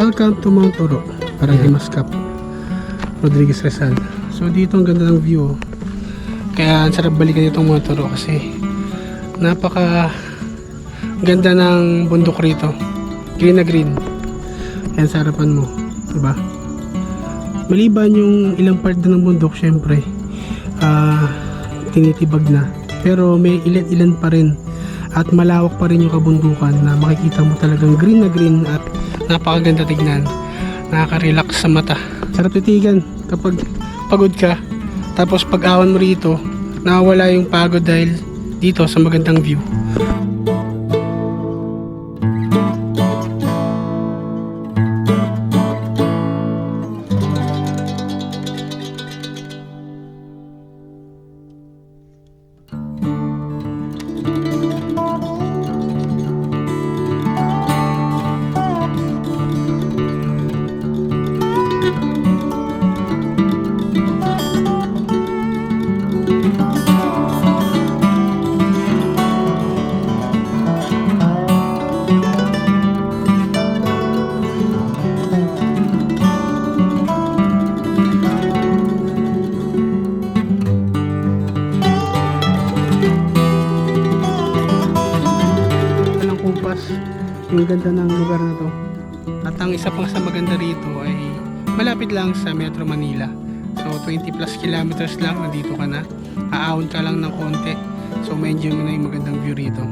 Welcome to Mount Oro, Barangay Mascap, Rodriguez Rizal. So dito ang ganda ng view. Kaya ang sarap balikan itong Mount Oro kasi napaka ganda ng bundok rito. Green na green. Yan sa harapan mo, diba? Maliban yung ilang part na ng bundok, syempre tinitibag na. Pero may ilan-ilan pa rin at malawak pa rin yung kabundukan na makikita mo talagang green na green at napakaganda tignan. Nakaka-relax sa mata. Sarap titigan kapag pagod ka. Tapos pag-awan mo rito, nawawala yung pagod dahil dito sa magandang view. Yung ganda ng lugar na to. At ang isa pang sa maganda rito ay malapit lang sa Metro Manila. So 20 plus kilometers lang, nandito ka na. Aahon ka lang ng konti. So ma-enjoy mo na yung magandang view rito.